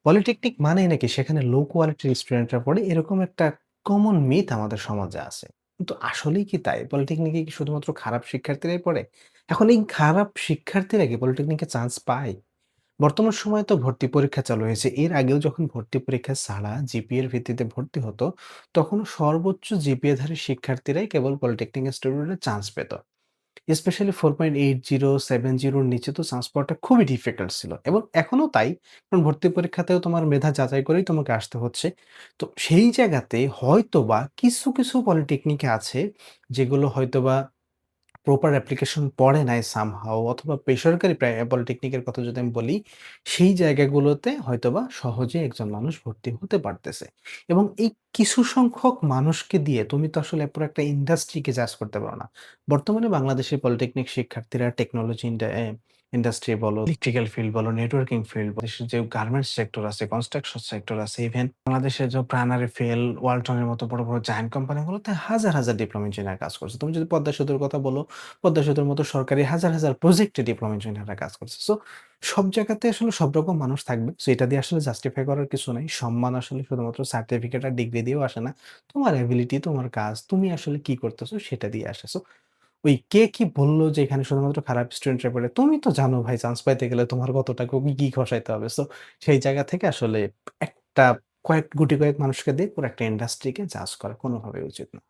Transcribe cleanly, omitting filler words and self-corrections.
Polytechnic মানেই নাকি সেখানে লো কোয়ালিটির স্টুডেন্টরা পড়ে এরকম একটা কমন মিথ আমাদের সমাজে আছে। কিন্তু আসলেই কি তাই? পলিটেকনিকে কি শুধুমাত্র খারাপ শিক্ষার্থীরাই পড়ে? এখন এই খারাপ শিক্ষার্থীরা কি পলিটেকনিকে চান্স পায়? বর্তমান সময়ে তো ভর্তি পরীক্ষা চালু হয়েছে। এর আগেও যখন ভর্তি পরীক্ষা ছাড়া জিপিএর ভিত্তিতে ভর্তি হতো, তখনও সর্বোচ্চ জিপিএধারী শিক্ষার্থীরাই কেবল পলিটেকনিক স্টুডেন্টরা চান্স পেত। স্পেশালি 4.80, 70 র নিচে তো চান্স পাওয়াটা খুবই ডিফিকাল্ট ছিল এবং এখনো তাই। কারণ ভর্তি পরীক্ষাতেও তোমার মেধা যাচাই করেই তোমাকে আসতে হচ্ছে। তো সেই জায়গাতে হয়তোবা কিছু পলিটেকনিকে আছে যেগুলো হয়তোবা প্রপার অ্যাপ্লিকেশন পড়ে নাই সামহাউ অথবা বেসরকারি পলিটেকনিকের কথা যদি আমি বলি, সেই জায়গাগুলোতে হয়তোবা সহজে একজন মানুষ ভর্তি হতে পারতেছে। এবং এই কিছু সংখ্যক মানুষকে দিয়ে তুমি তো আসলে পুরো একটা ইন্ডাস্ট্রিকে জাজ করতে পারো না। বর্তমানে বাংলাদেশের পলিটেকনিক শিক্ষার্থীরা টেকনোলজি ইন্ডাস্ট্রি বলো, ইলেকট্রিক্যাল ফিল্ড বলো, নেটওয়ার্কিং ফিল্ড বলো, দেশের যে গার্মেন্টস সেক্টর আছে, কনস্ট্রাকশন সেক্টর আছে, ইভেন বাংলাদেশের যে প্রাণারি ফেল, ওয়ালটনের মতো বড় জায়ান্ট কোম্পানিগুলোতে হাজার ডিপ্লোমা ইঞ্জিনিয়ার কাজ করছে। তুমি যদি পদ্মা সেতুর কথা বলো, পদ্মা সেতুর মতো সরকারি হাজার প্রজেক্টে ডিপ্লোমা ইঞ্জিনিয়াররা কাজ করছে। সো সব জায়গাতে আসলে সব রকম মানুষ থাকবে। সো এটা দিয়ে আসলে জাস্টিফাই করার কিছু নাই। সম্মান আসলে শুধুমাত্র সার্টিফিকেট আর ডিগ্রি দিয়েও আসে না। তোমার এবিলিটি, তোমার কাজ, তুমি আসলে কি করতেছো সেটা দিয়ে আসে। সো ওই কে কি বলল যে এখানে শুধুমাত্র খারাপ স্টুডেন্টরা পড়ে? তুমি তো জানো ভাই চান্স পাইতে গেলে তোমার কতটা কি খসাইতে হবে। সো সেই জায়গা থেকে আসলে একটা গুটি কয়েক মানুষকে দিয়ে পুরো একটা ইন্ডাস্ট্রিকে জাজ করা কোনোভাবেই উচিত না।